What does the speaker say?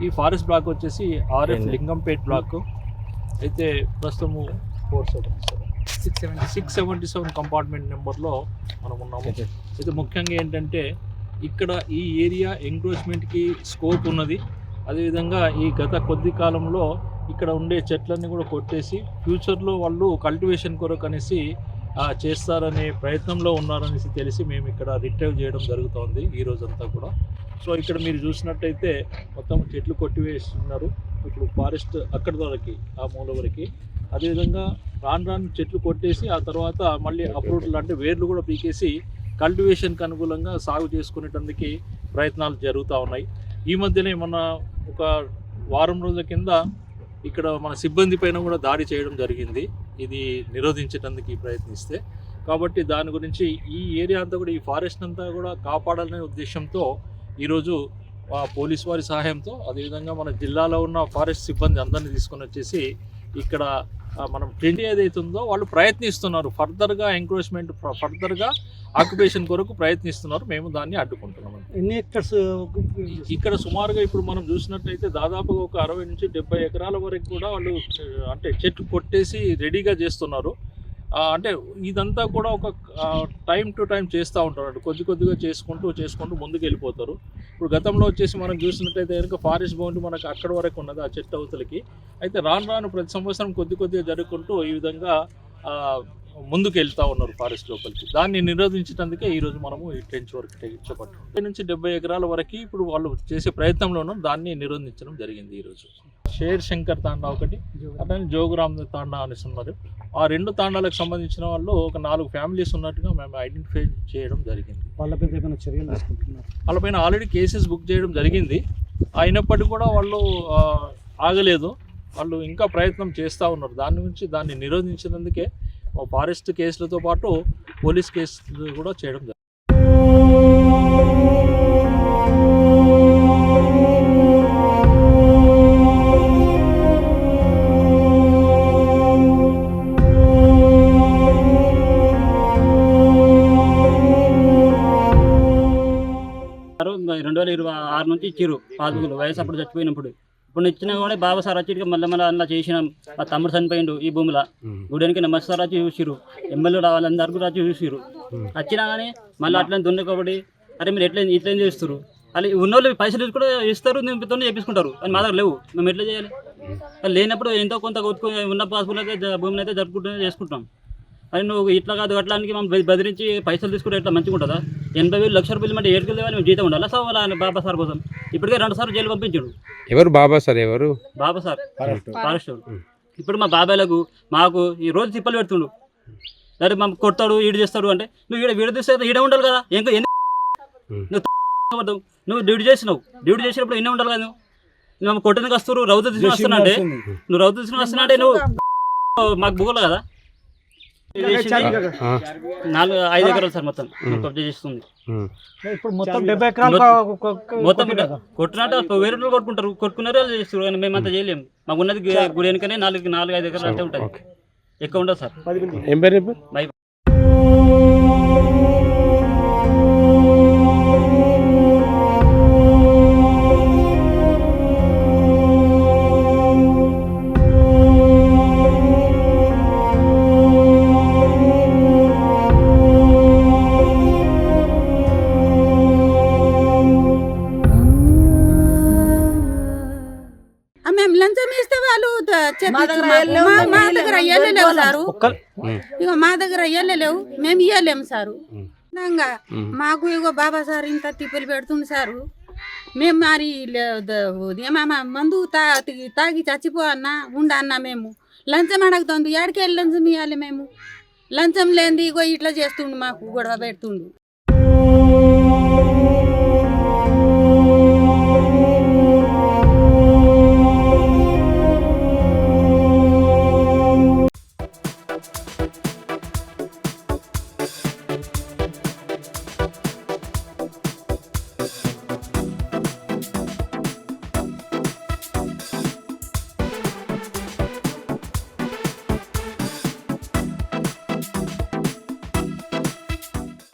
ఈ forest black వచ్చేసి RF Lingampet black అయితే ప్రస్తుతము 677 కంపార్ట్మెంట్ నెంబర్లో మనం ఉన్నాము. అయితే ముఖ్యంగా ఏంటంటే ఇక్కడ ఈ ఏరియా ఎంక్రోచ్మెంట్కి స్కోప్ ఉన్నది. అదేవిధంగా ఈ గత కొద్ది కాలంలో ఇక్కడ ఉండే చెట్లన్నీ కూడా కొట్టేసి ఫ్యూచర్లో వాళ్ళు కల్టివేషన్ కొరకు అనేసి చేస్తారనే ప్రయత్నంలో ఉన్నారనేసి తెలిసి మేము ఇక్కడ రిట్రైవ్ చేయడం జరుగుతోంది ఈ రోజంతా కూడా. సో ఇక్కడ మీరు చూసినట్టయితే మొత్తం చెట్లు కొట్టివేస్తున్నారు. ఇప్పుడు ఫారెస్ట్ అక్కడి వరకు ఆ మూల వరకు, అదేవిధంగా రాను చెట్లు కొట్టేసి ఆ తర్వాత మళ్ళీ అప్రూట్లు అంటే వేర్లు కూడా పీకేసి కల్టివేషన్కి అనుకూలంగా సాగు చేసుకునేటందుకు ప్రయత్నాలు జరుగుతూ ఉన్నాయి. ఈ మధ్యనే మన ఒక వారం రోజుల కింద ఇక్కడ మన సిబ్బంది పైన కూడా దాడి చేయడం జరిగింది, ఇది నిరోధించడానికి ప్రయత్నిస్తే. కాబట్టి దాని గురించి ఈ ఏరియా అంతా కూడా, ఈ ఫారెస్ట్ అంతా కూడా కాపాడాలనే ఉద్దేశంతో ఈరోజు పోలీస్ వారి సహాయంతో, అదేవిధంగా మన జిల్లాలో ఉన్న ఫారెస్ట్ సిబ్బంది అందరినీ తీసుకొని వచ్చేసి ఇక్కడ మనం ట్రెండ్ ఏదైతే ఉందో వాళ్ళు ప్రయత్నిస్తున్నారు, ఫర్దర్గా ఎంక్రోచ్మెంట్, ఫర్దర్గా ఆక్యుపేషన్ కొరకు ప్రయత్నిస్తున్నారు. మేము దాన్ని అడ్డుకుంటున్నాం. ఎన్ని ఎకర్స్ ఇక్కడ సుమారుగా ఇప్పుడు మనం చూసినట్టయితే దాదాపుగా ఒక 60 నుంచి 70 ఎకరాల వరకు కూడా వాళ్ళు అంటే చెట్లు కొట్టేసి రెడీగా చేస్తున్నారు. అంటే ఇదంతా కూడా ఒక టైం టు టైం చేస్తూ ఉంటారు, కొద్దిగా చేసుకుంటూ ముందుకు వెళ్ళిపోతారు. ఇప్పుడు గతంలో వచ్చేసి మనం చూసినట్టయితే కనుక ఫారెస్ట్ బౌండరీ మనకు అక్కడి వరకు ఉన్నది, ఆ చెట్టు అవతలకి. అయితే రాను ప్రతి సంవత్సరం కొద్దిగా జరుగుకుంటూ ఈ విధంగా ముందుకు వెళ్తూ ఉన్నారు ఫారెస్ట్ లోపలికి. దాన్ని నిరోధించడానికే ఈరోజు మనము ఈ ట్రెంచ్ వర్క్ చేపట్టాం. 50 నుంచి 70 ఎకరాల వరకు ఇప్పుడు వాళ్ళు చేసే ప్రయత్నంలో ఉన్నాం, దాన్ని నిరోధించడం జరిగింది ఈరోజు. షేర్ శంకర్ తాండా ఒకటి, అట్లనే జోగురామ్ తాండా అనేసి ఉన్నారు. ఆ 2 తాండాలకు సంబంధించిన వాళ్ళు ఒక 4 ఫ్యామిలీస్ ఉన్నట్టుగా మేము ఐడెంటిఫై చేయడం జరిగింది. వాళ్ళపైన ఏమైనా చర్యలు తీసుకుంటున్నారు? వాళ్ళపైన ఆల్రెడీ కేసెస్ బుక్ చేయడం జరిగింది. అయినప్పటికీ కూడా వాళ్ళు ఆగలేదు, వాళ్ళు ఇంకా ప్రయత్నం చేస్తూ ఉన్నారు. దాన్ని నిరోధించినందుకే ఫారెస్ట్ కేసులతో పాటు పోలీస్ కేసులు కూడా చేయడం జరిగింది. నుంచి ఇచ్చిర్రు పాస్బుక్లు, వయసు అప్పుడు చచ్చిపోయినప్పుడు. ఇప్పుడు ఇచ్చినా కూడా బాబా సార్ వచ్చి మళ్ళీ అలా చేసినాం. మా తమ్ముడు చనిపోయిండు ఈ భూమిలో, గుడానికి నమ్మకం సార్ వచ్చి చూసిరు, ఎమ్మెల్యే వాళ్ళందరూ కూడా వచ్చి చూసిరు. వచ్చినా కానీ మళ్ళీ అట్లా దున్నకబడి అరే మీరు ఇట్లా చేస్తారు, అలా ఉన్నోళ్ళు పైసలు కూడా ఇస్తారు, తోనే చేపించుకుంటారు. అని మా దగ్గర లేవు, మేము ఎట్లా చేయాలి? లేనప్పుడు ఎంతో కొంత కొట్టుకుని ఉన్న పాస్బుక్లు అయితే భూమిని అయితే చేసుకుంటాం. అది నువ్వు ఇట్లా కాదు అట్లానికి మనం బెదిరించి పైసలు తీసుకుంటే ఎట్లా మంచిగా ఉంటుందా? 80,000 లక్ష రూపాయలు అంటే 7 లేవని మేము జీతం ఉండాలి. సో అలా బాబా సార్ కోసం ఇప్పటికే 2 సార్లు జైలు పంపించాడు. ఎవరు బాబా సార్? ఎవరు బాబా సార్? ఫారెస్ట్. ఇప్పుడు మా బాబాయ్లకు మాకు ఈ రోజు తిప్పలు పెడుతుండు. సరే మాకు కొడతాడు, ఈడు చేస్తాడు అంటే నువ్వు వీడ తీస్తే ఈడే ఉండాలి కదా. నువ్వు డ్యూటీ చేసినప్పుడు ఇన్నే ఉండాలి కదా. నువ్వు కొట్టడానికి వస్తారు, రౌత తీసుకుని వస్తున్నా అంటే నువ్వు రౌత తీసుకుని వస్తున్నా అంటే నువ్వు మాకు బుగలు కదా. 4-5 ఎకరాలు సార్ మొత్తం కబ్జా చేస్తుంది. ఇప్పుడు మొత్తం 70 ఎకరాలు మొత్తం కొట్టినట్టు వేరే కొట్టుకున్నారో చేస్తారు, కానీ మేమంతా చేయలేము. మాకు ఉన్నది గుడి వెనుకనే 4-5 ఎకరాలు అంటే ఉంటుంది, ఎక్కువ ఉండదు సార్. మేము లంచం ఇస్తే వాళ్ళు మా దగ్గర వెళ్ళలేవు సారు, ఇక మా దగ్గర వెళ్ళలేవు, మేము ఇవ్వలేము సారు. మాకు ఇగో బాబా సార్ ఇంత తిప్పలు పెడుతుంది సారు. మేము మరి మందు తాగి చచ్చిపోవన్నా ఉండన్నా మేము లంచం అడగతుంది. ఎక్కడికి వెళ్ళి లంచం ఇవ్వాలి? మేము లంచం లేనిది ఇగో ఇట్లా చేస్తుండు, మాకు గొడవ పెడుతుండు.